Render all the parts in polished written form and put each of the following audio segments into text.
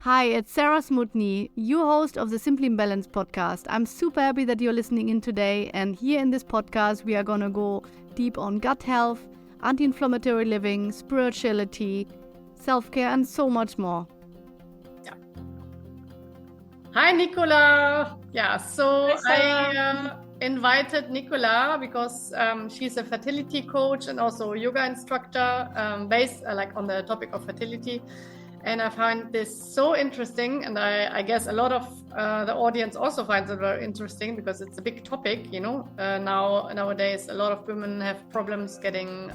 Hi, it's Sarah SMUTNY, your host of the Simply Balanced podcast. I'm super happy that you're listening in today. And here in this podcast, we are going to go deep on gut health, anti-inflammatory living, spirituality, self-care, and so much more. Yeah. Hi, Nikola. Yeah, so I invited Nikola because she's a fertility coach and also yoga instructor based on the topic of fertility. And I find this so interesting, and I guess a lot of the audience also finds it very interesting because it's a big topic, you know. Nowadays, a lot of women have problems getting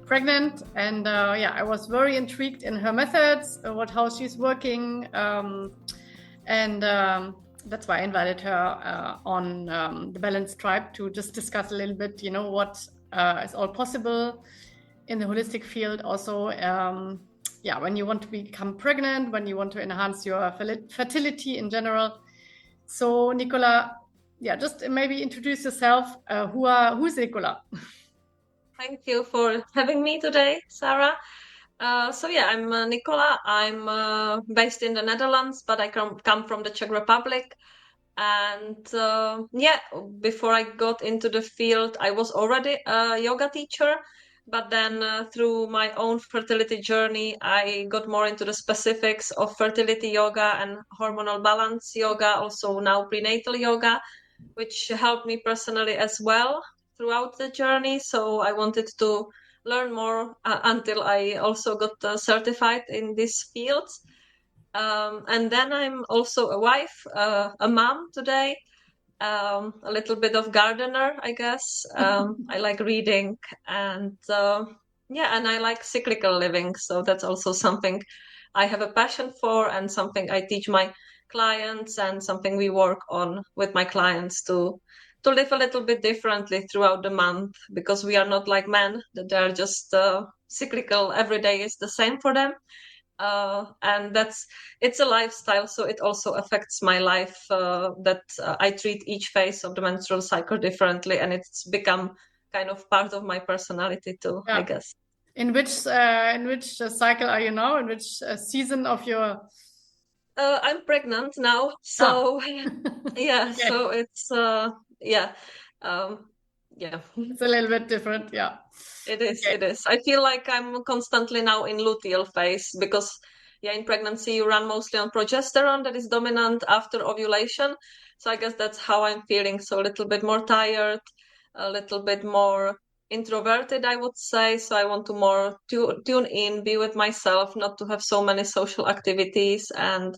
pregnant, and I was very intrigued in her methods, how she's working, and that's why I invited her on the Balanced Tribe to just discuss a little bit, you know, what is all possible in the holistic field. Also, when you want to become pregnant, when you want to enhance your fertility in general. So, Nikola, just maybe introduce yourself. Who's Nikola? Thank you for having me today, Sarah. I'm Nikola. I'm based in the Netherlands, but I come from the Czech Republic. And before I got into the field, I was already a yoga teacher. But then through my own fertility journey, I got more into the specifics of fertility yoga and hormonal balance yoga, also now prenatal yoga, which helped me personally as well throughout the journey. So I wanted to learn more until I also got certified in these fields. And then I'm also a wife, a mom today, a little bit of gardener, I guess. I like reading and I like cyclical living. So that's also something I have a passion for and something I teach my clients and something we work on with my clients to live a little bit differently throughout the month, because we are not like men, that they're just cyclical. Every day is the same for them. And it's a lifestyle, so it also affects my life, that I treat each phase of the menstrual cycle differently, and it's become kind of part of my personality too, I guess. In which cycle are you now? In which season of your... I'm pregnant now, so Okay. So it's it's a little bit different. It is. I feel like I'm constantly now in luteal phase because in pregnancy you run mostly on progesterone that is dominant after ovulation. So I guess that's how I'm feeling. So a little bit more tired, a little bit more introverted, I would say. So I want to more tune in, be with myself, not to have so many social activities. And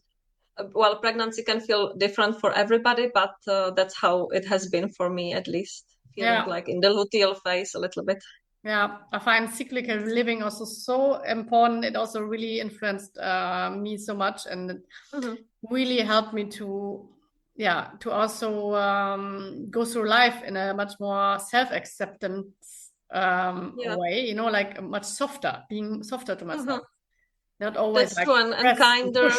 pregnancy can feel different for everybody, but that's how it has been for me, at least. Feeling like in the luteal phase a little bit. Yeah, I find cyclical living also so important. It also really influenced me so much, and it really helped me to also go through life in a much more self-acceptance way, you know, like much softer, being softer to myself. Not always that's true, and kinder.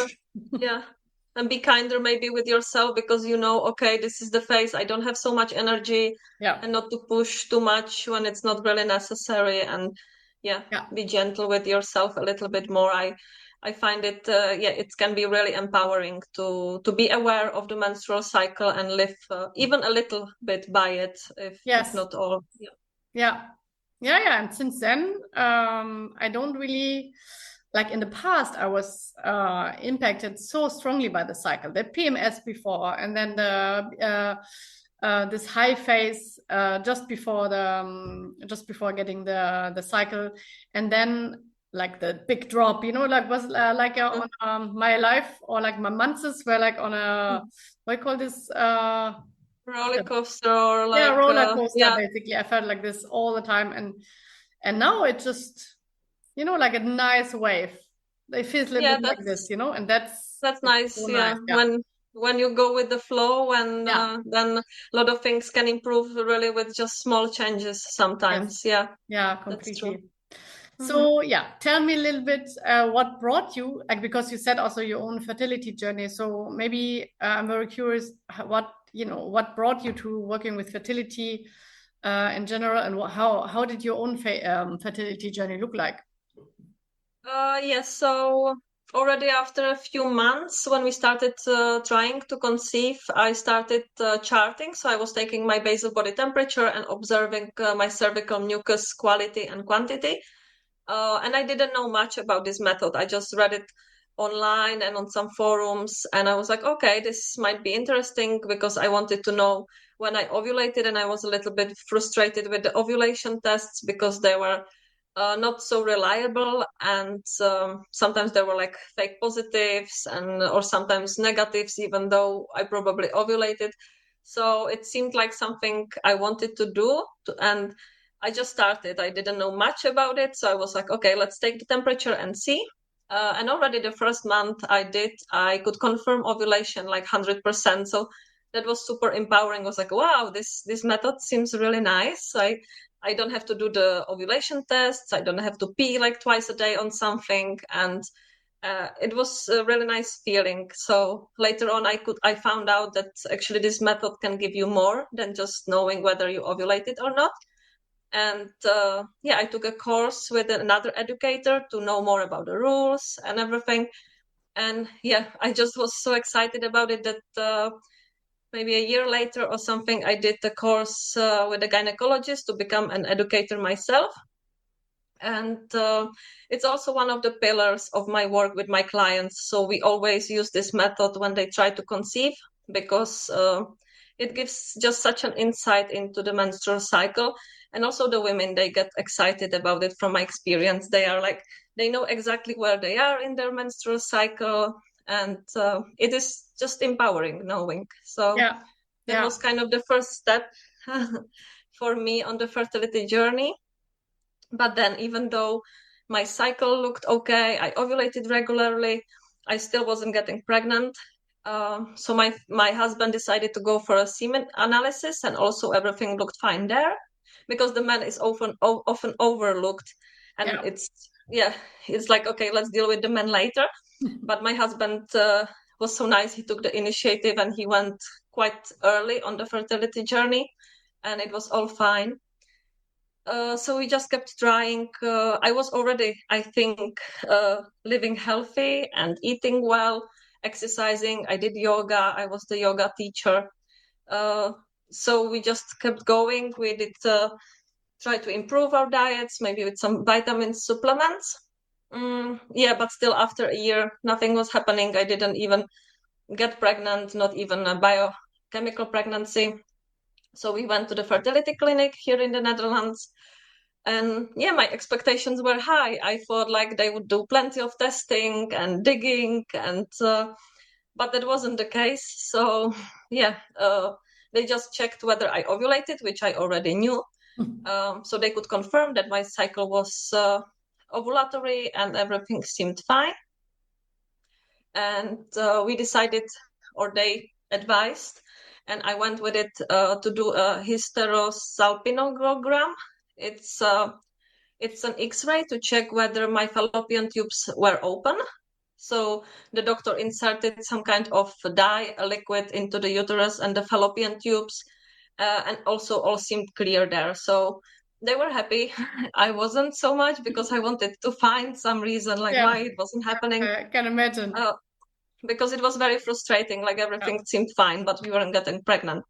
And be kinder maybe with yourself, because you know, okay, this is the phase, I don't have so much energy, and not to push too much when it's not really necessary, and be gentle with yourself a little bit more. I find it it can be really empowering to be aware of the menstrual cycle and live even a little bit by it, if not all. And since then I don't really, like in the past, I was impacted so strongly by the cycle, the PMS before, and then the this high phase just before getting the cycle, and then like the big drop, you know, like was on my life, or like my months were like on a what do you call this roller coaster, or like roller coaster. Basically, I felt like this all the time, and now it just, you know, like a nice wave. It feels a little bit like this, you know, and that's nice. So nice. When you go with the flow, and then a lot of things can improve really with just small changes sometimes. Completely. So tell me a little bit what brought you, like, because you said also your own fertility journey. So maybe I'm very curious what brought you to working with fertility in general, and how did your own fertility journey look like? So already after a few months, when we started trying to conceive, I started charting. So I was taking my basal body temperature and observing my cervical mucus quality and quantity. And I didn't know much about this method. I just read it online and on some forums. And I was like, okay, this might be interesting, because I wanted to know when I ovulated, and I was a little bit frustrated with the ovulation tests because they were not so reliable, and sometimes there were like fake positives or sometimes negatives, even though I probably ovulated. So it seemed like something I wanted to do, and I just started. I didn't know much about it, so I was like, okay, let's take the temperature and see. And already the first month I could confirm ovulation like 100%. So that was super empowering. I was like, wow, this method seems really nice. I don't have to do the ovulation tests. I don't have to pee like twice a day on something. And it was a really nice feeling. So later on, I found out that actually this method can give you more than just knowing whether you ovulated or not. And I took a course with another educator to know more about the rules and everything. And I just was so excited about it that maybe a year later or something, I did the course with a gynecologist to become an educator myself. And it's also one of the pillars of my work with my clients. So we always use this method when they try to conceive, because it gives just such an insight into the menstrual cycle. And also the women, they get excited about it. From my experience, they are like, they know exactly where they are in their menstrual cycle. And it is just empowering knowing. So that was kind of the first step for me on the fertility journey. But then, even though my cycle looked okay, I ovulated regularly, I still wasn't getting pregnant. So my husband decided to go for a semen analysis, and also everything looked fine there, because the man is often overlooked. And it's like, okay, let's deal with the men later. But my husband was so nice. He took the initiative and he went quite early on the fertility journey, and it was all fine. So we just kept trying. I was already, I think, living healthy and eating well, exercising. I did yoga. I was the yoga teacher. So we just kept going. We did try to improve our diets, maybe with some vitamin supplements. But still, after a year, nothing was happening. I didn't even get pregnant, not even a biochemical pregnancy. So we went to the fertility clinic here in the Netherlands. And my expectations were high. I thought like they would do plenty of testing and digging, and but that wasn't the case. So they just checked whether I ovulated, which I already knew. So they could confirm that my cycle was ovulatory and everything seemed fine. And we decided, or they advised, and I went with it to do a hysterosalpingogram. It's an X-ray to check whether my fallopian tubes were open. So the doctor inserted some kind of dye, a liquid, into the uterus and the fallopian tubes, and also all seemed clear there. So they were happy. I wasn't so much, because I wanted to find some reason why it wasn't happening. I can imagine. Because it was very frustrating. Like everything seemed fine, but we weren't getting pregnant.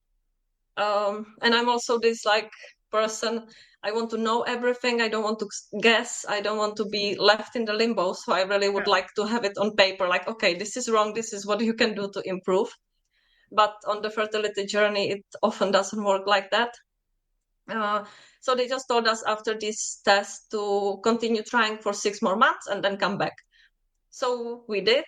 And I'm also this person. I want to know everything. I don't want to guess. I don't want to be left in the limbo. So I really would like to have it on paper. Like, okay, this is wrong. This is what you can do to improve. But on the fertility journey, it often doesn't work like that. So they just told us after this test to continue trying for 6 more months and then come back. So we did.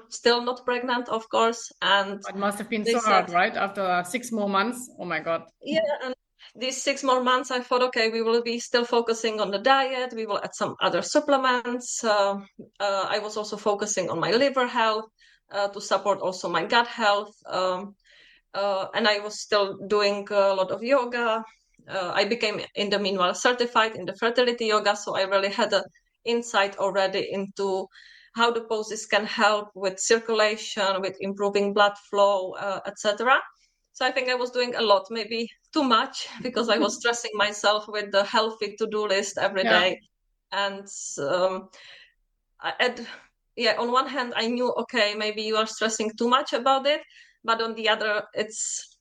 Still not pregnant, of course. And it must have been so hard, right? After 6 more months. Oh my God. Yeah, and these 6 more months, I thought, okay, we will be still focusing on the diet. We will add some other supplements. I was also focusing on my liver health to support also my gut health. And I was still doing a lot of yoga. I became, in the meanwhile, certified in the fertility yoga. So I really had an insight already into how the poses can help with circulation, with improving blood flow, etc. So I think I was doing a lot, maybe too much, because I was stressing myself with the healthy to-do list every day. And on one hand, I knew, okay, maybe you are stressing too much about it, but on the other, it's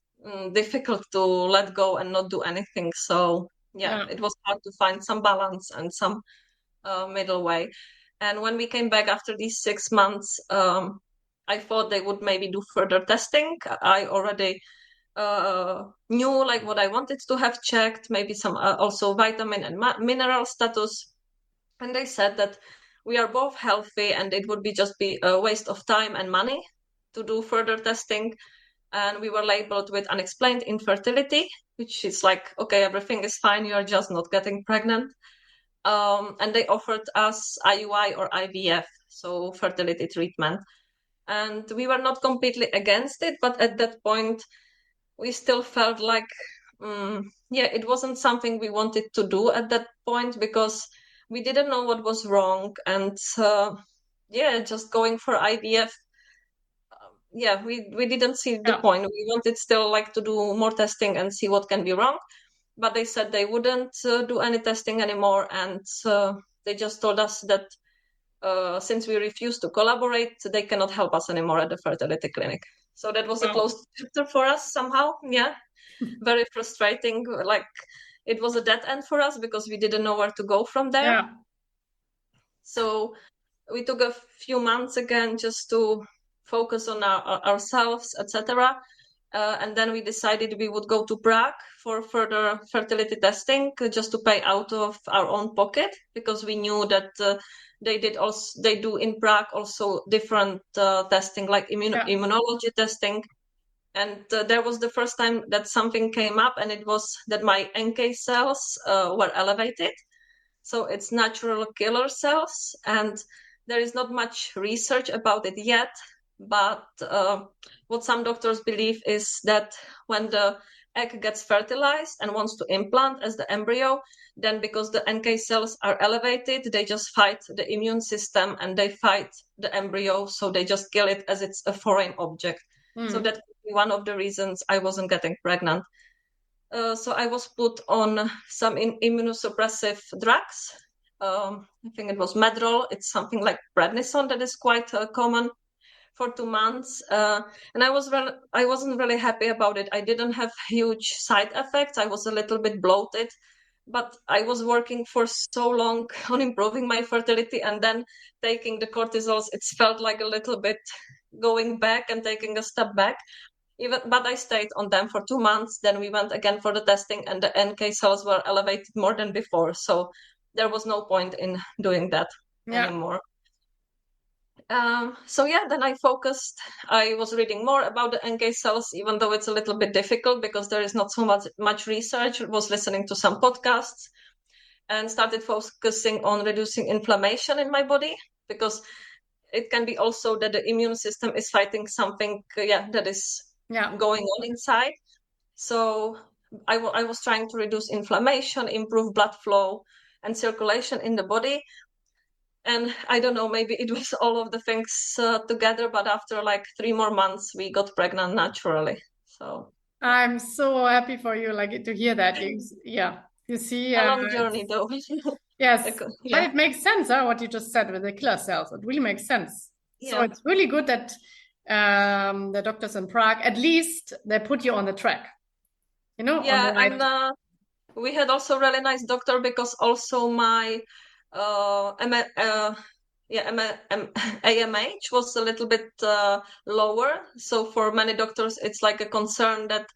difficult to let go and not do anything. So it was hard to find some balance and some middle way. And when we came back after these 6 months, I thought they would maybe do further testing. I already knew like what I wanted to have checked, maybe some also vitamin and mineral status. And they said that we are both healthy and it would just be a waste of time and money to do further testing. And we were labeled with unexplained infertility, which is like, okay, everything is fine, you are just not getting pregnant. And they offered us IUI or IVF, so fertility treatment. And we were not completely against it, but at that point, we still felt like, it wasn't something we wanted to do at that point because we didn't know what was wrong. And just going for IVF, we didn't see the point. We wanted still like to do more testing and see what can be wrong. But they said they wouldn't do any testing anymore. And they just told us that since we refused to collaborate, they cannot help us anymore at the fertility clinic. So that was a closed chapter for us somehow. Yeah, very frustrating. Like it was a dead end for us because we didn't know where to go from there. Yeah. So we took a few months again just to focus on ourselves, etc. And then we decided we would go to Prague for further fertility testing, just to pay out of our own pocket, because we knew that they do in Prague also different testing, like immunology testing. And there was the first time that something came up, and it was that my NK cells were elevated. So it's natural killer cells, and there is not much research about it yet. But what some doctors believe is that when the egg gets fertilized and wants to implant as the embryo, then because the NK cells are elevated, they just fight the immune system and they fight the embryo. So they just kill it as it's a foreign object. So that could be one of the reasons I wasn't getting pregnant. So I was put on some immunosuppressive drugs. I think it was Medrol. It's something like prednisone that is quite common for 2 months. And I wasn't really happy about it. I didn't have huge side effects. I was a little bit bloated, but I was working for so long on improving my fertility, and then taking the cortisols, it felt like a little bit going back and taking a step back. But I stayed on them for 2 months. Then we went again for the testing, and the NK cells were elevated more than before. So there was no point in doing that anymore. Then I focused. I was reading more about the NK cells, even though it's a little bit difficult because there is not so much research. I was listening to some podcasts and started focusing on reducing inflammation in my body, because it can be also that the immune system is fighting something that is going on inside. So I was trying to reduce inflammation, improve blood flow and circulation in the body. And I don't know, maybe it was all of the things together, but after like 3 more months, we got pregnant naturally. So I'm so happy for you, like to hear that. You see, a long journey though. Yes, but it makes sense, what you just said with the killer cells. It really makes sense. So it's really good that the doctors in Prague, at least they put you on the track. You know? Yeah, and we had also really nice doctor, because also my AMH was a little bit lower. So for many doctors, it's like a concern that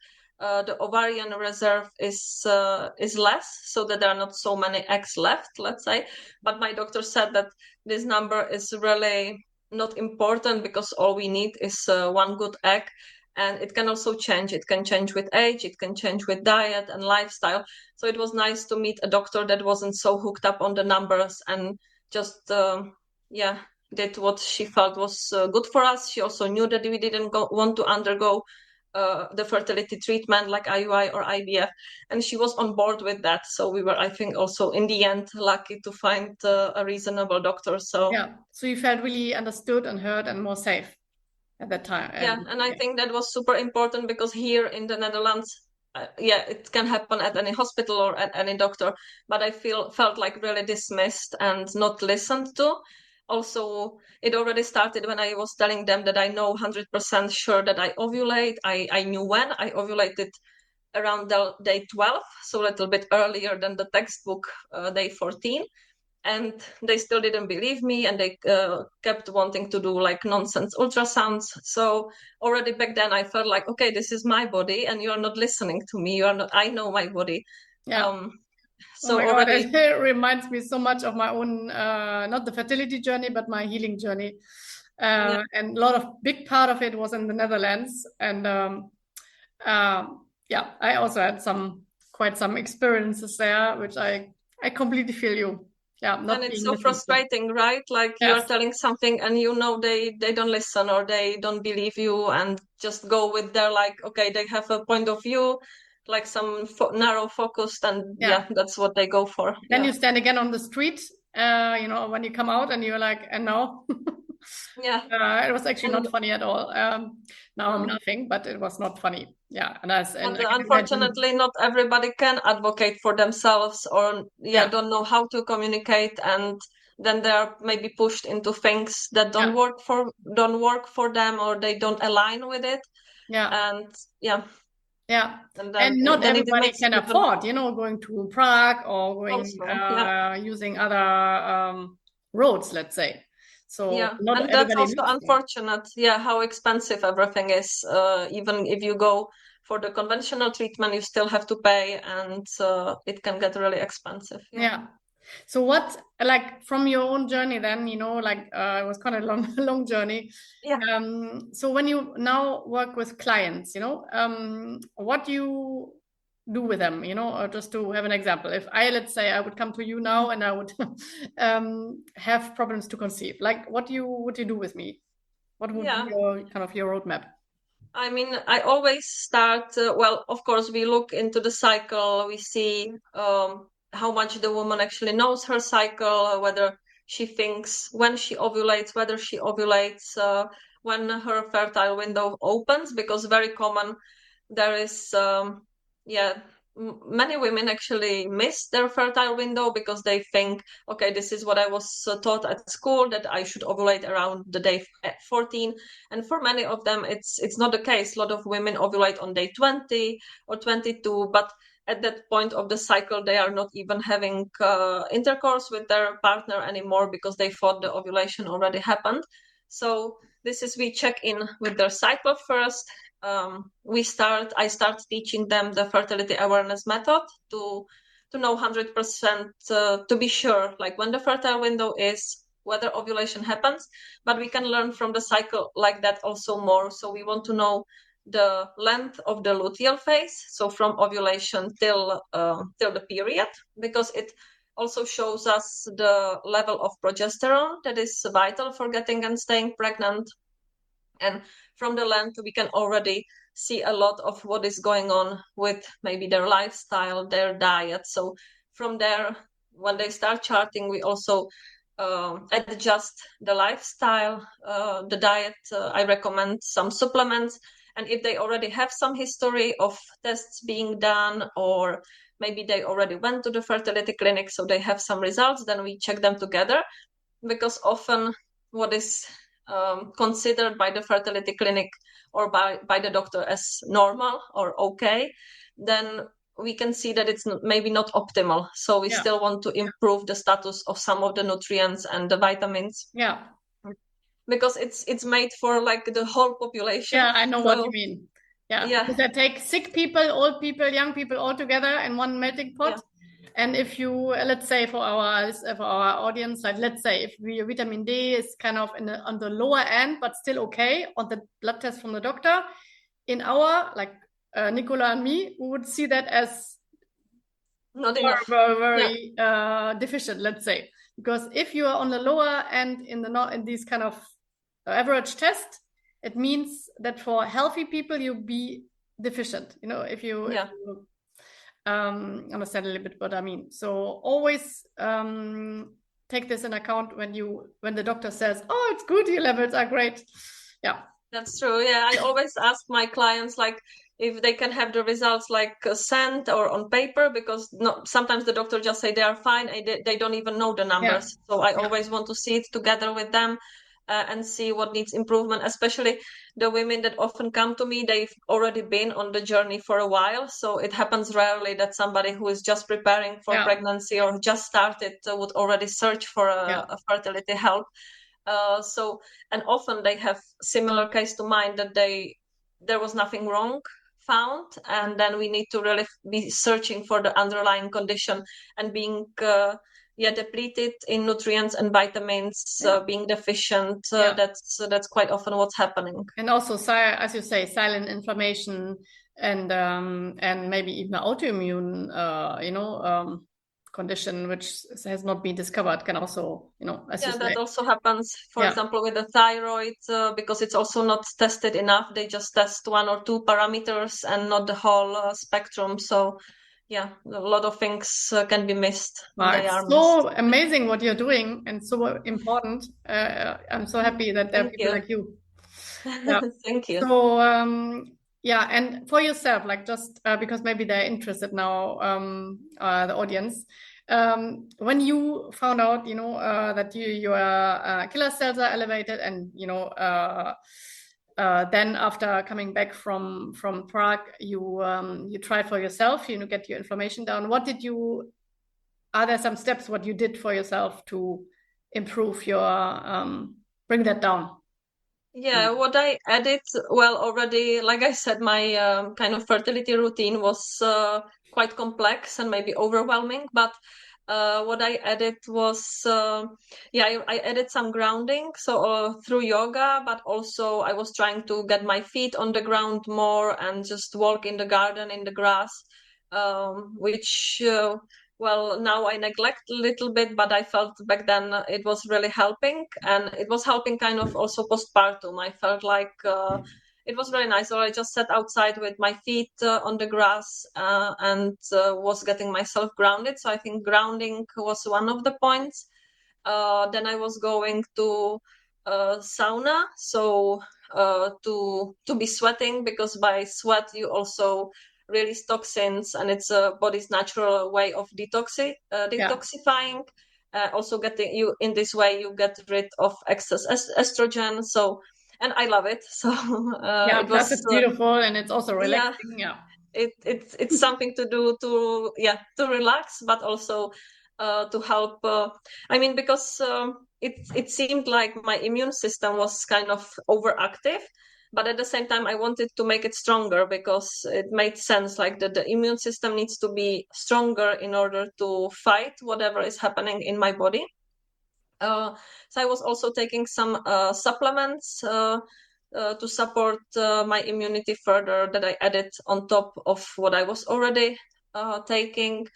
the ovarian reserve is less, so that there are not so many eggs left, let's say. But my doctor said that this number is really not important, because all we need is one good egg. And it can also change. It can change with age, it can change with diet and lifestyle. So it was nice to meet a doctor that wasn't so hooked up on the numbers, and just did what she felt was good for us. She also knew that we didn't want to undergo the fertility treatment like IUI or IVF, and she was on board with that. So we were, I think, also in the end lucky to find a reasonable doctor. So you felt really understood and heard and more safe at that time. And I think that was super important, because here in the Netherlands, it can happen at any hospital or at any doctor, but I felt like really dismissed and not listened to. also, it already started when I was telling them that I know 100% sure that I ovulate. I knew when I ovulated around day 12, so a little bit earlier than the textbook day 14. And they still didn't believe me, and they kept wanting to do like nonsense ultrasounds. So already back then I felt like, okay, this is my body and you're not listening to me. You're not, I know my body. Yeah. So oh my already God, it reminds me so much of my own, not the fertility journey, but my healing journey. Yeah. And a lot of big part of it was in the Netherlands. And yeah, I also had quite some experiences there, which I completely feel you. Yeah, not and it's being so listened to. frustrating, right? Like you are Yes. telling something and you know they don't listen or they don't believe you, and just go with their like, okay, they have a point of view, like some narrow focused, and Yeah. that's what they go for. Then Yeah. you stand again on the street, you know, when you come out and you're like, and now? Yeah. It was actually not funny at all. Now I'm No. laughing, but it was not funny. Yeah, and I But can imagine. unfortunately, not everybody can advocate for themselves, or Yeah. don't know how to communicate, and then they're maybe pushed into things that don't work for them, or they don't align with it. Yeah. And yeah. Yeah. And And not then it everybody makes can even afford, you know, going to Prague or going also, using other roads, let's say. So not and that's everybody also lives there. unfortunate. How expensive everything is. Even if you go for the conventional treatment, you still have to pay, and it can get really expensive. Yeah. So what, like from your own journey then, you know, like it was kind of a long journey. Yeah. So when you now work with clients, you know, what do you do with them, you know, or just to have an example, if let's say I would come to you now and I would have problems to conceive, like what would you do with me? What would be your roadmap? I mean, I always start, well, of course, we look into the cycle, we see how much the woman actually knows her cycle, whether she thinks when she ovulates, whether she ovulates when her fertile window opens, because very common there is, many women actually miss their fertile window because they think, okay, this is what I was taught at school, that I should ovulate around the day 14. And for many of them, it's not the case. A lot of women ovulate on day 20 or 22, but at that point of the cycle, they are not even having intercourse with their partner anymore because they thought the ovulation already happened. So we check in with their cycle first. I start teaching them the fertility awareness method to know 100%, to be sure, like when the fertile window is, whether ovulation happens, but we can learn from the cycle like that also more. So we want to know the length of the luteal phase, so from ovulation till the period, because it also shows us the level of progesterone that is vital for getting and staying pregnant. And from the length, we can already see a lot of what is going on with maybe their lifestyle, their diet. So from there, when they start charting, we also adjust the lifestyle, the diet. I recommend some supplements. And if they already have some history of tests being done, or maybe they already went to the fertility clinic, so they have some results, then we check them together. Because often what is considered by the fertility clinic or by the doctor as normal or okay, then we can see that it's maybe not optimal. So we still want to improve the status of some of the nutrients and the vitamins. Yeah. Because it's made for like the whole population. Yeah, I know what you mean. Yeah. Because I take sick people, old people, young people all together in one melting pot. And if you, let's say for our audience, like let's say if vitamin D is kind of on the lower end, but still okay on the blood test from the doctor, in our, like Nikola and me, we would see that as not enough. very deficient, let's say. Because if you are on the lower end in these kind of average test, it means that for healthy people, you be deficient. You know, if you understand a little bit what I mean. So always take this in account when the doctor says, "Oh, it's good, your levels are great." Yeah, that's true. I always ask my clients, like, if they can have the results like sent or on paper, because sometimes the doctor just say they are fine and they don't even know the numbers. So I always want to see it together with them and see what needs improvement, especially the women that often come to me, they've already been on the journey for a while. So it happens rarely that somebody who is just preparing for pregnancy or just started would already search for a fertility help. And often they have similar case to mine, that there was nothing wrong found, and then we need to really be searching for the underlying condition and being depleted in nutrients and vitamins, being deficient. That's quite often what's happening. And also, as you say, silent inflammation and maybe even autoimmune, condition which has not been discovered can also, as you say. That also happens, for example, with the thyroid, because it's also not tested enough. They just test 1 or 2 parameters and not the whole spectrum. So a lot of things can be missed. They are so amazing what you're doing, and so important. I'm so happy that there are people like you. Thank you. So and for yourself, like just because maybe they're interested now, the audience, when you found out, that your killer cells are elevated, and then after coming back from Prague, you tried for yourself, get your inflammation down. Are there some steps what you did for yourself to improve your bring that down? What I added, already, like I said, my kind of fertility routine was quite complex and maybe overwhelming, but what I added was, I added some grounding, so through yoga, but also I was trying to get my feet on the ground more and just walk in the garden, in the grass, which now I neglect a little bit, but I felt back then it was really helping, and it was helping kind of also postpartum. I felt like it was very nice. So I just sat outside with my feet on the grass and was getting myself grounded. So I think grounding was one of the points. Then I was going to sauna, so to be sweating, because by sweat you also release toxins, and it's a body's natural way of detoxifying. Also getting you in this way, you get rid of excess estrogen. So, and I love it. So it's beautiful, and it's also relaxing. It's something to do to relax, but also to help. Because it seemed like my immune system was kind of overactive. But at the same time, I wanted to make it stronger, because it made sense, like the immune system needs to be stronger in order to fight whatever is happening in my body. So I was also taking some supplements to support my immunity further, that I added on top of what I was already taking.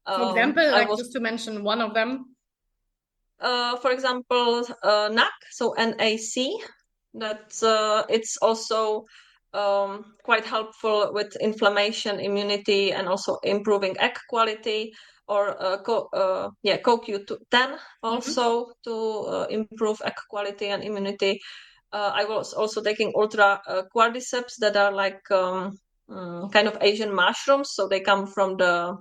For example, just to mention one of them. For example, NAC, so NAC. That it's also quite helpful with inflammation, immunity, and also improving egg quality, or CoQ10 also to improve egg quality and immunity. I was also taking ultra cordyceps, that are like kind of Asian mushrooms, so they come from the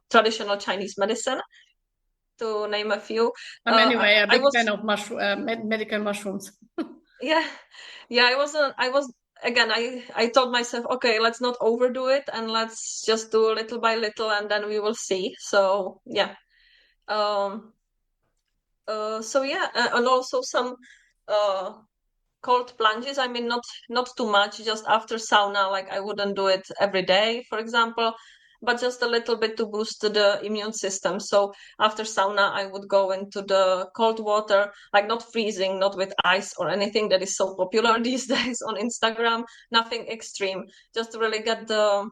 traditional Chinese medicine, to name a few. Anyway, a big fan of medical mushrooms. I was again, I told myself, okay, let's not overdo it, and let's just do little by little, and then we will see. So and also some cold plunges. I mean, not too much, just after sauna. Like, I wouldn't do it every day, for example, but just a little bit to boost the immune system. So after sauna, I would go into the cold water, like not freezing, not with ice or anything that is so popular these days on Instagram, nothing extreme, just to really get the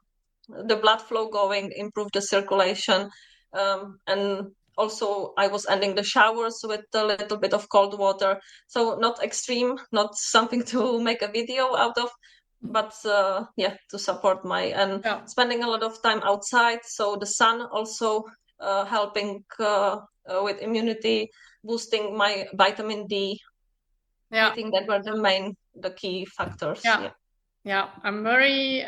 blood flow going, improve the circulation. And also I was ending the showers with a little bit of cold water. So not extreme, not something to make a video out of, but to support spending a lot of time outside. So the sun also helping with immunity, boosting my vitamin D. I think that were the key factors. Yeah, I'm very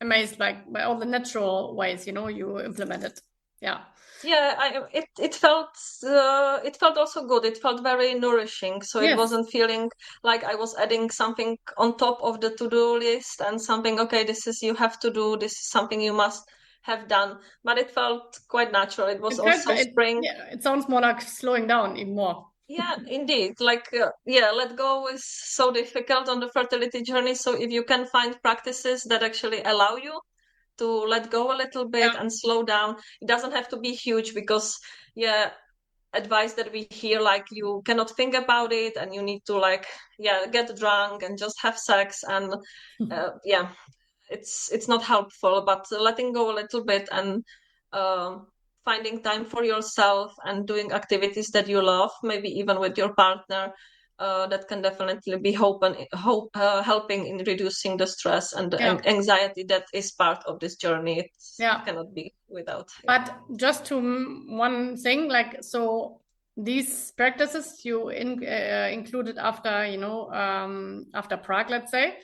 amazed by all the natural ways, you implemented. Yeah. Yeah, it felt also good. It felt very nourishing. So it Yes. wasn't feeling like I was adding something on top of the to-do list and something, okay, this is you have to do, this is something you must have done. But it felt quite natural. It was also spring. Yeah, it sounds more like slowing down even more. Yeah, indeed. Like, let go is so difficult on the fertility journey. So if you can find practices that actually allow you to let go a little bit and slow down, it doesn't have to be huge because, advice that we hear, like you cannot think about it and you need to get drunk and just have sex and it's not helpful. But letting go a little bit and finding time for yourself and doing activities that you love, maybe even with your partner, that can definitely be helping in reducing the stress and the anxiety that is part of this journey. It cannot be without. But just to one thing, like, so these practices you included after, after Prague, let's say,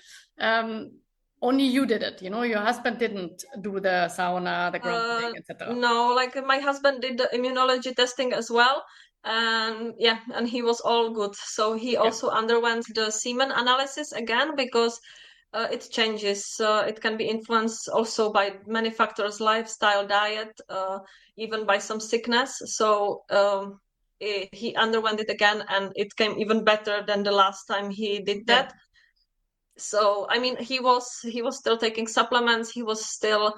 only you did it, your husband didn't do the sauna, the grounding, etc. No, like my husband did the immunology testing as well. And he was all good. So he also underwent the semen analysis again because it changes. It can be influenced also by many factors, lifestyle, diet, even by some sickness. So he underwent it again and it came even better than the last time he did that. So, I mean, he was still taking supplements. He was still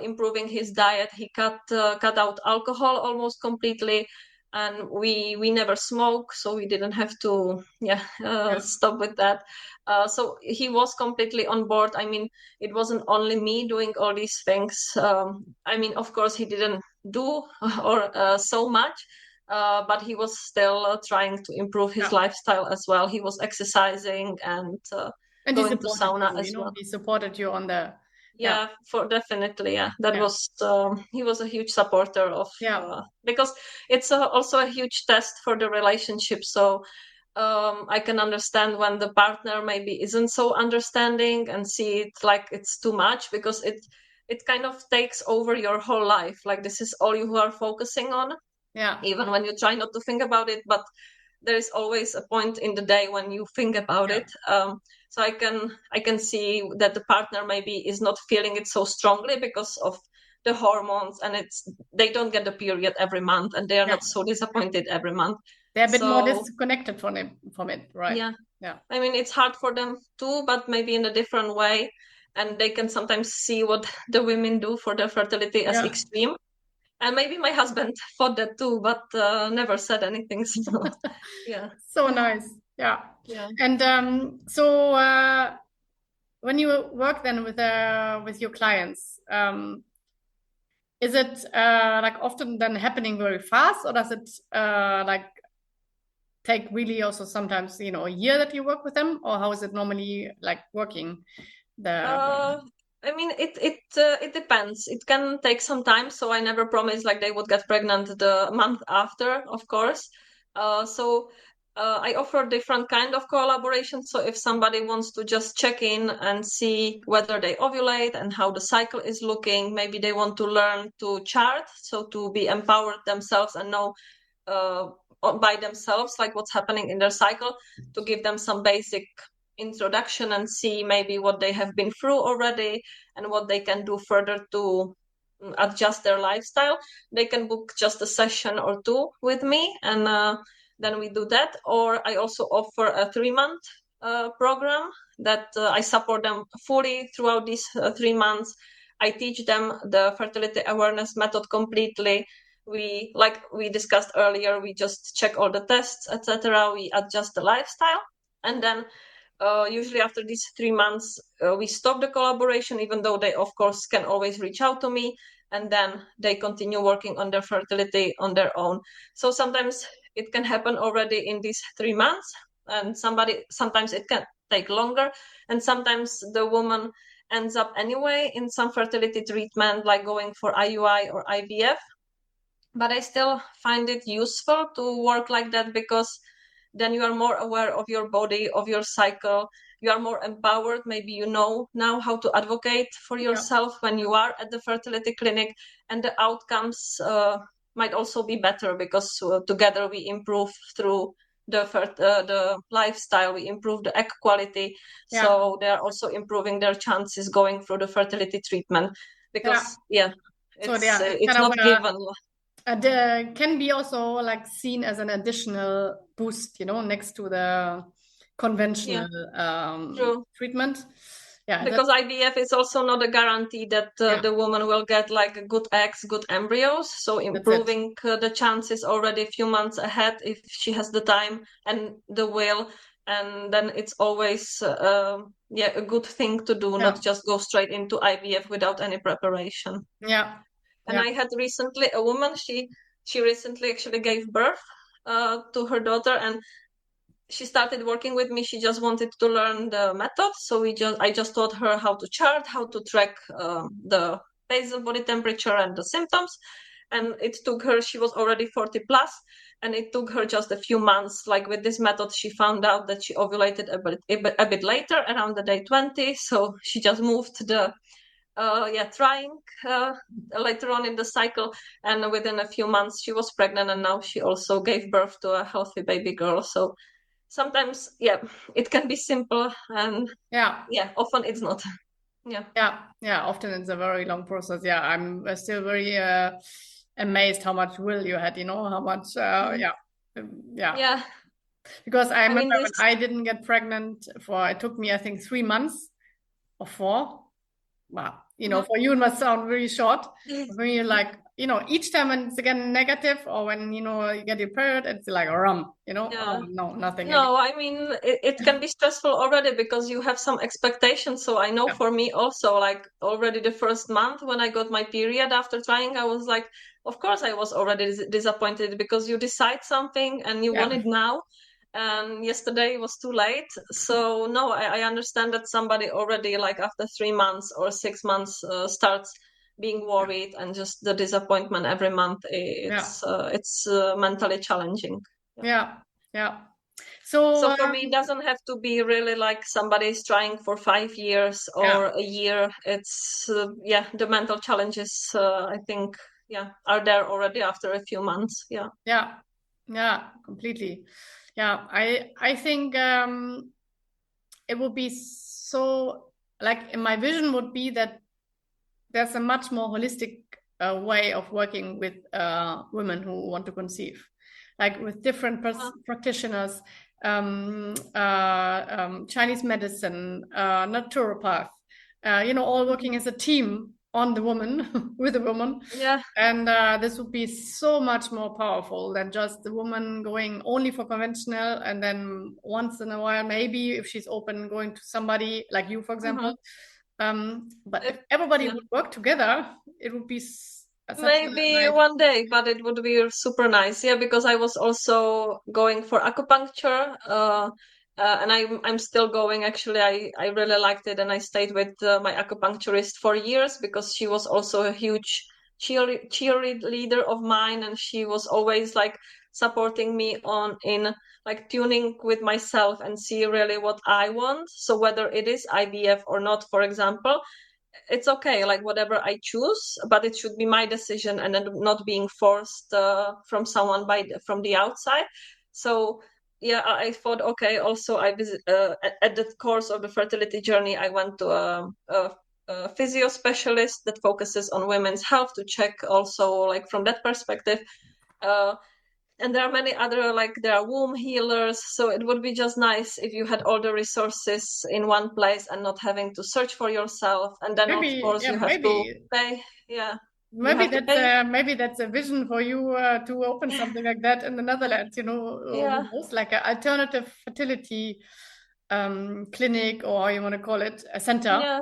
improving his diet. He cut out alcohol almost completely, and we never smoke, so we didn't have to stop with that. So he was completely on board. I mean, it wasn't only me doing all these things. I mean, of course, he didn't do or so much. But he was still trying to improve his lifestyle as well. He was exercising and going to sauna as well. He supported you on the definitely. That was he was a huge supporter of because it's also a huge test for the relationship. So I can understand when the partner maybe isn't so understanding and see it like it's too much because it kind of takes over your whole life. Like this is all you are focusing on. Yeah. Even when you try not to think about it, but there is always a point in the day when you think about it. So I can see that the partner maybe is not feeling it so strongly because of the hormones, and they don't get the period every month, and they are not so disappointed every month. They're a bit more disconnected from it, right? Yeah. I mean, it's hard for them too, but maybe in a different way, and they can sometimes see what the women do for their fertility as extreme. And maybe my husband thought that too, but never said anything. So, So nice. Yeah. And so when you work then with your clients, is it like often then happening very fast, or does it like take really also sometimes a year that you work with them, or how is it normally like working? I mean, it depends. It can take some time. So I never promised like they would get pregnant the month after, of course. So I offer different kind of collaboration. So if somebody wants to just check in and see whether they ovulate and how the cycle is looking, maybe they want to learn to chart, so to be empowered themselves and know by themselves like what's happening in their cycle, to give them some basic introduction and see maybe what they have been through already and what they can do further to adjust their lifestyle. They can book just a session or two with me, and then we do that. Or I also offer a 3-month program that I support them fully throughout these 3 months. I teach them the fertility awareness method completely. We, like we discussed earlier, we just check all the tests, etc. We adjust the lifestyle, and then usually after these 3 months, we stop the collaboration, even though they, of course, can always reach out to me, and then they continue working on their fertility on their own. So sometimes it can happen already in these 3 months, and sometimes it can take longer, and sometimes the woman ends up anyway in some fertility treatment, like going for IUI or IVF. But I still find it useful to work like that because then you are more aware of your body, of your cycle. You are more empowered. Maybe you know now how to advocate for yourself when you are at the fertility clinic, and the outcomes might also be better because together we improve through the lifestyle, we improve the egg quality. So they are also improving their chances going through the fertility treatment because it's not given. Can be also like seen as an additional boost, next to the conventional treatment. Yeah, because IVF is also not a guarantee that the woman will get like good eggs, good embryos. So improving the chances already a few months ahead if she has the time and the will. And then it's always a good thing to do, not just go straight into IVF without any preparation. And I had recently a woman, she recently actually gave birth to her daughter, and she started working with me. She just wanted to learn the method. So I just taught her how to chart, how to track the basal body temperature and the symptoms. And it took her, she was already 40 plus, and it took her just a few months. Like with this method, she found out that she ovulated a bit later, around the day 20. So she just moved the trying later on in the cycle, and within a few months she was pregnant, and now she also gave birth to a healthy baby girl. So sometimes it can be simple, and often it's not. Often it's a very long process. I'm still very amazed how much will you had, how much because I remember when I didn't get pregnant it took me I think 3 months or 4. Wow, for you it must sound really short. When you're like, each time when it's again negative, or when you get your period, it's like a rum, oh, no, nothing. No, I mean it can be stressful already because you have some expectations. So I know for me also, like already the first month when I got my period after trying, I was like, of course I was already disappointed because you decide something and you want it now. And yesterday was too late. So no, I understand that somebody already like after 3 months or 6 months starts being worried, and just the disappointment every month. It's mentally challenging. So for me, it doesn't have to be really like somebody's trying for 5 years or a year. It's the mental challenges I think are there already after a few months. Completely. I think it would be so, like, in my vision would be that there's a much more holistic way of working with women who want to conceive, like with different practitioners, Chinese medicine, naturopath, all working as a team on the woman, with the woman. And this would be so much more powerful than just the woman going only for conventional, and then once in a while, maybe if she's open, going to somebody like you, for example. But if everybody would work together, it would be maybe one day, but it would be super nice. Because I was also going for acupuncture, and I'm still going. Actually, I really liked it, and I stayed with my acupuncturist for years because she was also a huge cheerleader of mine, and she was always like supporting me in like tuning with myself and see really what I want. So whether it is IVF or not, for example, it's okay, like whatever I choose, but it should be my decision and then not being forced from someone from the outside. So I thought, okay, also I visit at the course of the fertility journey, I went to a physio specialist that focuses on women's health to check also like from that perspective. And there are many other, like there are womb healers. So it would be just nice if you had all the resources in one place and not having to search for yourself. And then of course you have to pay. Maybe that's a vision for you to open something like that in the Netherlands, like an alternative fertility clinic, or you want to call it a center.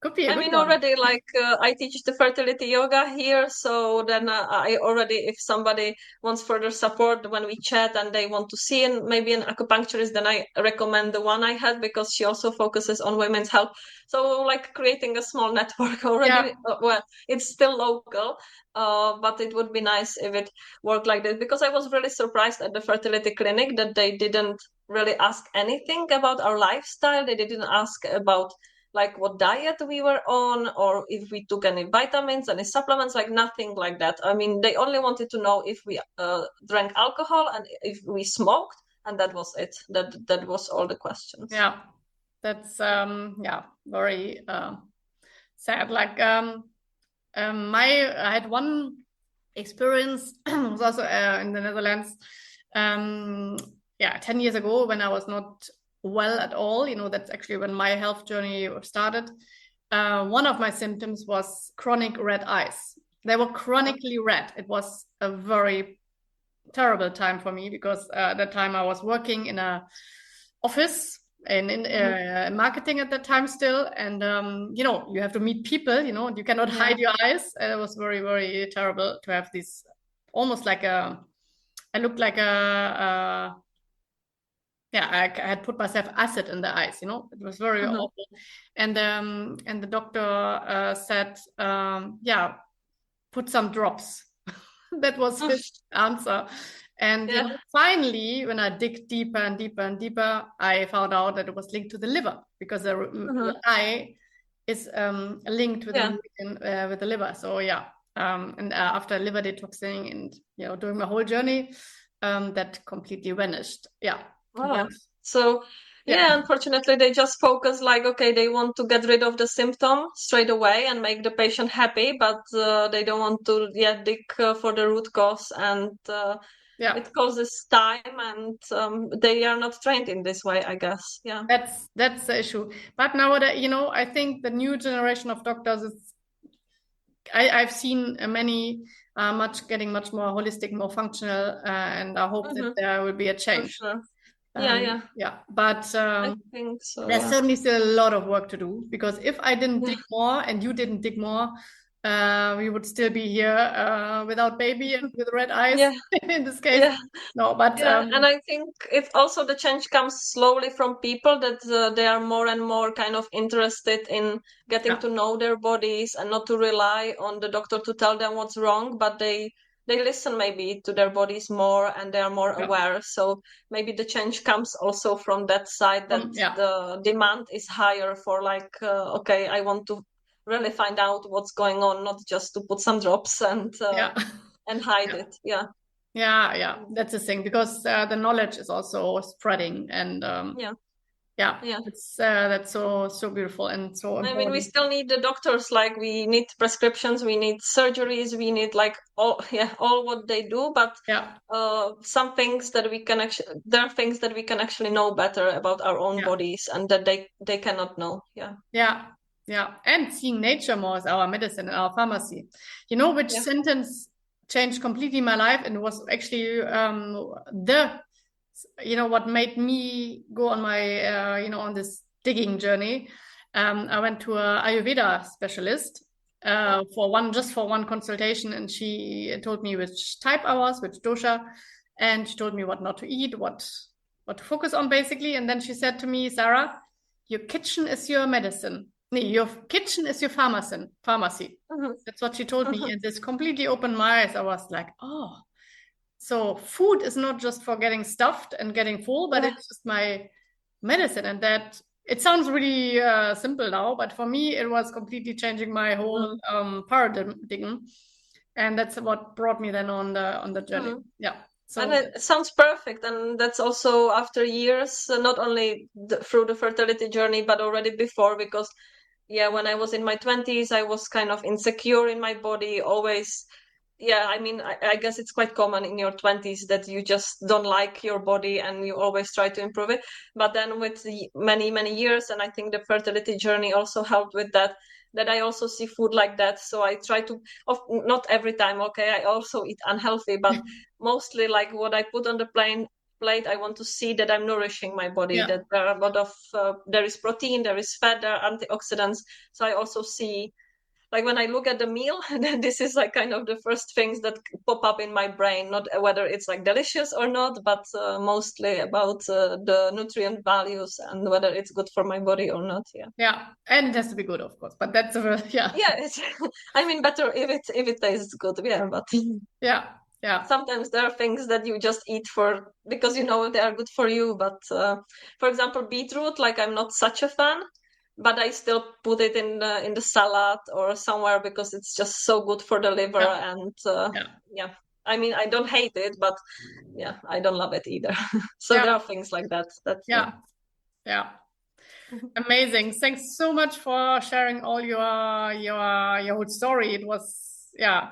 Could be a I good mean, one. already like I teach the fertility yoga here, so then I already, if somebody wants further support when we chat and they want to see maybe an acupuncturist, then I recommend the one I had because she also focuses on women's health. So like creating a small network already. Well, it's still local, but it would be nice if it worked like this, because I was really surprised at the fertility clinic that they didn't really ask anything about our lifestyle. They didn't ask about like what diet we were on, or if we took any vitamins, any supplements, like nothing like that. I mean, they only wanted to know if we drank alcohol and if we smoked, and that was it. That was all the questions. Yeah, that's very sad. Like I had one experience was also in the Netherlands. 10 years ago when I was not well at all. That's actually when my health journey started. One of my symptoms was chronic red eyes. They were chronically red. It was a very terrible time for me because at that time I was working in a office and in marketing at that time still. And, you have to meet people, you cannot hide your eyes. And it was very, very terrible to have this almost like I looked like I had put myself acid in the eyes, it was very awful. And the doctor said, put some drops. That was his answer. And finally, when I dig deeper and deeper and deeper, I found out that it was linked to the liver, because the eye is linked with the liver. So and after liver detoxing and during my whole journey, that completely vanished. Wow. So unfortunately they just focus like, okay, they want to get rid of the symptom straight away and make the patient happy, but they don't want to dig for the root cause, and it causes time, and they are not trained in this way, I guess. That's the issue. But nowadays, I think the new generation of doctors is I've seen many getting much more holistic, more functional, and I hope that there will be a change. For sure. But I think so, there's certainly still a lot of work to do, because if I didn't dig more and you didn't dig more, we would still be here without baby and with red eyes in this case. No, but and I think it also, the change comes slowly from people, that they are more and more kind of interested in getting to know their bodies and not to rely on the doctor to tell them what's wrong, but they listen maybe to their bodies more, and they are more aware. So maybe the change comes also from that side, that the demand is higher for like, okay, I want to really find out what's going on, not just to put some drops and hide it. That's the thing, because the knowledge is also spreading, and it's that's so beautiful and so important. I mean, we still need the doctors, like we need prescriptions, we need surgeries, we need like all what they do, but some things that we can actually, there are things that we can actually know better about our own bodies, and that they cannot know. And seeing nature more as our medicine and our pharmacy. Which sentence changed completely my life, and was actually what made me go on my on this digging journey. I went to a Ayurveda specialist for one consultation, and she told me which type I was, which dosha, and she told me what not to eat, what to focus on basically. And then she said to me, Sarah, your kitchen is your medicine. Your kitchen is your pharmacy. That's what she told me. And this completely opened my eyes. I was like, oh, so food is not just for getting stuffed and getting full, but it's just my medicine. And that, it sounds really simple now, but for me, it was completely changing my whole paradigm. And that's what brought me then on the journey. So, and it sounds perfect, and that's also after years, not only through the fertility journey, but already before, because when I was in my 20s, I was kind of insecure in my body, always. I mean, I guess it's quite common in your 20s that you just don't like your body and you always try to improve it. But then with the many, many years, and I think the fertility journey also helped with that I also see food like that. So I try to, not every time, I also eat unhealthy, but mostly like what I put on the plate, I want to see that I'm nourishing my body, that there are a lot of, there is protein, there is fat, there are antioxidants. So I also see, like when I look at the meal, then this is like kind of the first things that pop up in my brain, not whether it's like delicious or not, but mostly about the nutrient values and whether it's good for my body or not. Yeah, and it has to be good, of course, but that's it's I mean, better if it tastes good, but sometimes there are things that you just eat for because you know they are good for you, but for example, beetroot, like I'm not such a fan, but I still put it in the salad or somewhere because it's just so good for the liver. And I mean, I don't hate it, but I don't love it either. So there are things like that. Amazing. Thanks so much for sharing all your whole story. It was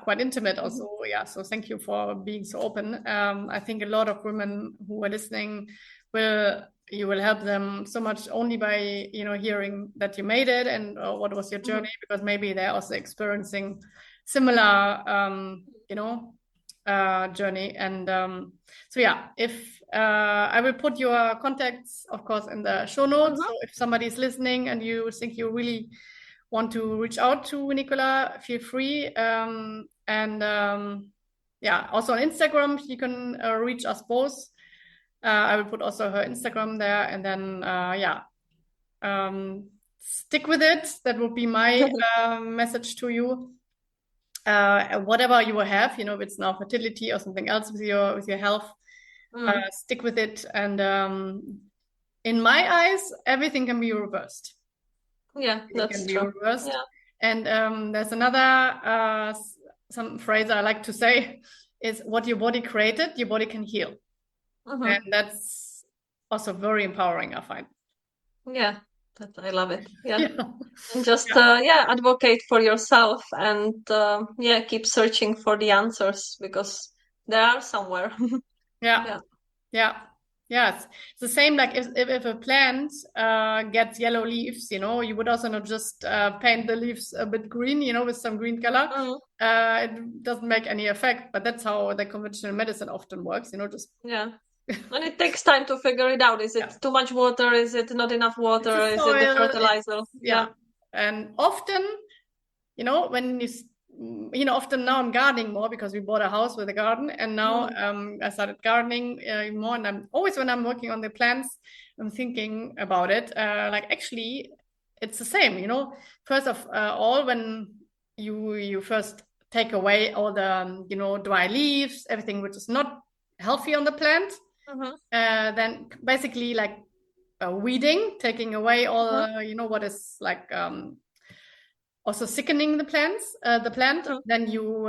quite intimate also. So thank you for being so open. I think a lot of women who are listening you will help them so much only by hearing that you made it and what was your journey, because maybe they're also experiencing similar journey. And if I will put your contacts, of course, in the show notes. So if somebody's listening and you think you really want to reach out to Nikola, feel free. Also on Instagram, you can reach us both. I will put also her Instagram there, and then stick with it. That would be my message to you. Whatever you have, if it's now fertility or something else with your health, stick with it. And in my eyes, everything can be reversed. That's true. And there's another some phrase I like to say is, what your body created, your body can heal. And that's also very empowering, I find. I love it. And just advocate for yourself and keep searching for the answers, because there are somewhere. Yes, it's the same. Like if a plant gets yellow leaves, you would also not just paint the leaves a bit green, with some green color. It doesn't make any effect, but that's how the conventional medicine often works. And it takes time to figure it out. Is it too much water? Is it not enough water? Is it the fertilizer? And often, when often now I'm gardening more because we bought a house with a garden, and now I started gardening more. And I'm always, when I'm working on the plants, I'm thinking about it. Actually, it's the same. First of all, when you first take away all the dry leaves, everything which is not healthy on the plant. Then basically like weeding, taking away all what is like also sickening the plant. Then you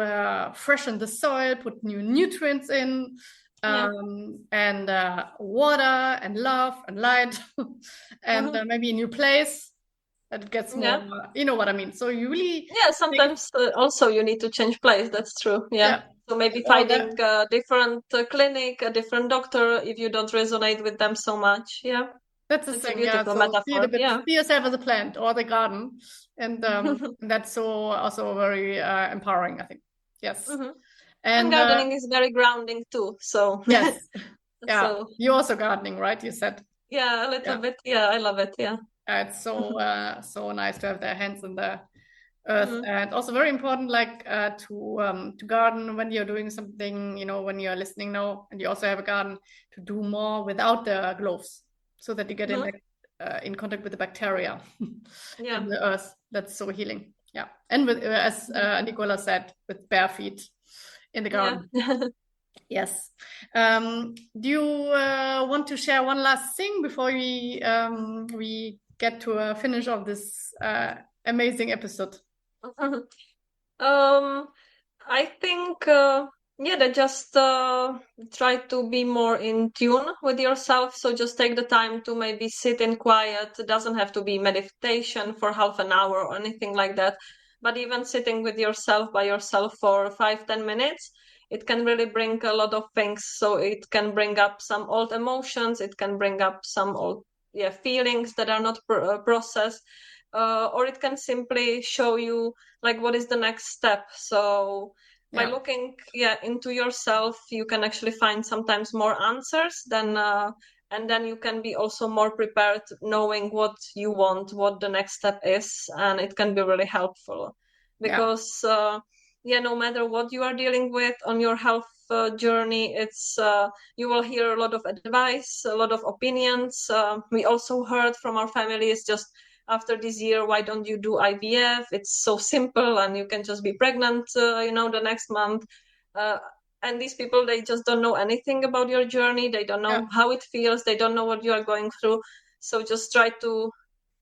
freshen the soil, put new nutrients in, and water and love and light, and maybe a new place that it gets more. You know what I mean? So you really sometimes also you need to change place. That's true. So maybe finding a different clinic, a different doctor, if you don't resonate with them so much. That's the thing. A beautiful metaphor. See yourself as a plant or the garden, and that's also very empowering, I think. Yes. And gardening is very grounding too. So yes, So you're also gardening, right? You said. A little bit. I love it. It's so so nice to have their hands in the earth, and also very important, like to garden when you're doing something, when you're listening now and you also have a garden, to do more without the gloves, so that you get in contact with the bacteria in the earth. That's so healing. And with as Nikola said, with bare feet in the garden. Yes. Do you want to share one last thing before we get to a finish of this amazing episode? I think that just try to be more in tune with yourself. So just take the time to maybe sit in quiet. It doesn't have to be meditation for half an hour or anything like that, but even sitting with yourself by yourself for 5-10 minutes, it can really bring a lot of things. So it can bring up some old emotions, it can bring up some old feelings that are not processed, or it can simply show you like what is the next step. So by looking into yourself, you can actually find sometimes more answers than and then you can be also more prepared, knowing what you want, what the next step is, and it can be really helpful because no matter what you are dealing with on your health journey, it's you will hear a lot of advice, a lot of opinions. We also heard from our families just after this year, why don't you do IVF? It's so simple and you can just be pregnant, the next month. And these people, they just don't know anything about your journey. They don't know how it feels. They don't know what you are going through. So just try to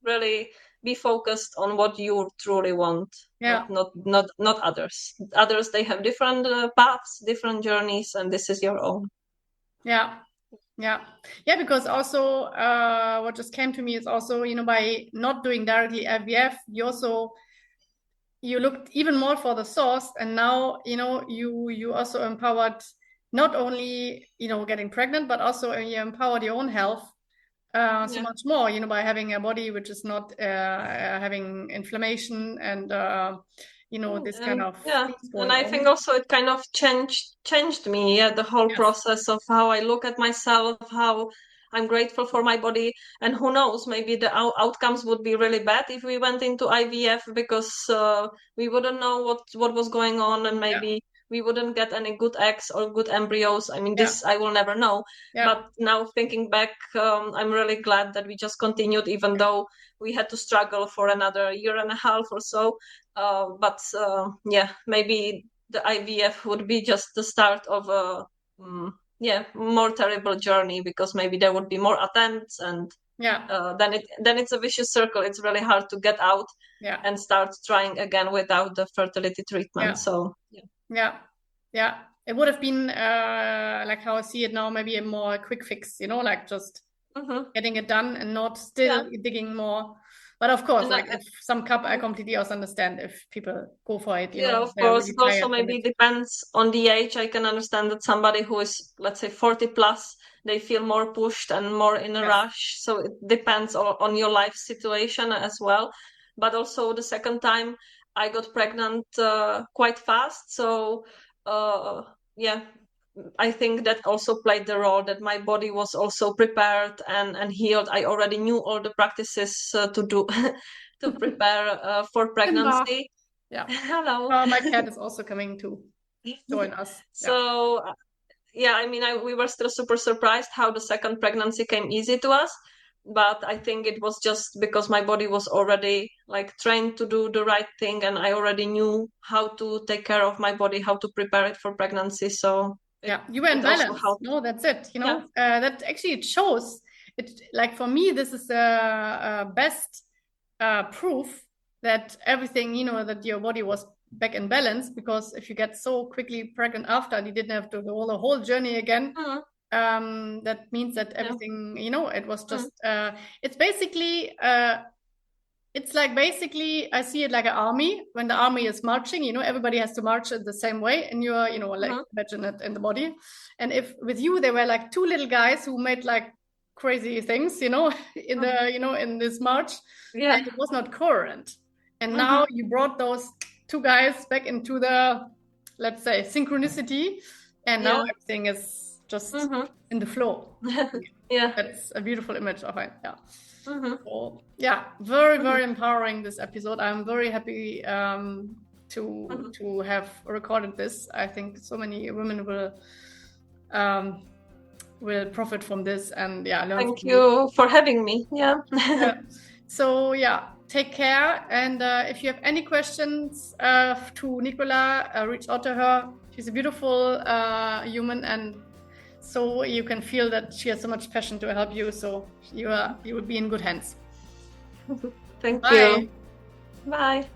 really be focused on what you truly want, not others. Others, they have different paths, different journeys, and this is your own. Because also what just came to me is also, by not doing directly IVF, you looked even more for the source, and now you also empowered not only getting pregnant, but also you empowered your own health so much more, by having a body which is not having inflammation and this kind of and I think also it kind of changed me, the whole process of how I look at myself, how I'm grateful for my body, and who knows, maybe the outcomes would be really bad if we went into IVF, because we wouldn't know what was going on, and maybe we wouldn't get any good eggs or good embryos. I mean, this I will never know. But now thinking back, I'm really glad that we just continued, even though we had to struggle for another year and a half or so. Maybe the IVF would be just the start of a more terrible journey, because maybe there would be more attempts, and then it's a vicious circle. It's really hard to get out and start trying again without the fertility treatment. So it would have been like how I see it now, maybe a more quick fix, like just getting it done and not still digging more. But of course, if some couple, I completely also understand if people go for it. Of course. It also maybe depends on the age. I can understand that somebody who is, let's say, 40 plus, they feel more pushed and more in a rush. So it depends on your life situation as well. But also the second time I got pregnant quite fast. So I think that also played the role, that my body was also prepared and healed. I already knew all the practices to do to prepare for pregnancy. Hello. My cat is also coming to join us. So we were still super surprised how the second pregnancy came easy to us. But I think it was just because my body was already trained to do the right thing, and I already knew how to take care of my body, how to prepare it for pregnancy. So you were in balance. No, that's it. That actually it shows. It, for me, this is the best proof that everything, that your body was back in balance. Because if you get so quickly pregnant after, and you didn't have to go the whole journey again, that means that everything, it was just. It's basically. It's basically, I see it like an army. When the army is marching, everybody has to march in the same way, and you're, imagine it in the body. And if with you, there were two little guys who made crazy things, in the, in this march, and it was not coherent. And now you brought those two guys back into the, let's say, synchronicity, and now everything is just in the flow. That's a beautiful image of it. So, very, very empowering, this episode. I'm very happy to have recorded this. I think so many women will profit from this, and learn. Thank you for having me. So take care, and if you have any questions to Nikola, reach out to her. She's a beautiful human, and so you can feel that she has so much passion to help you. So you will be in good hands. Thank you. Bye.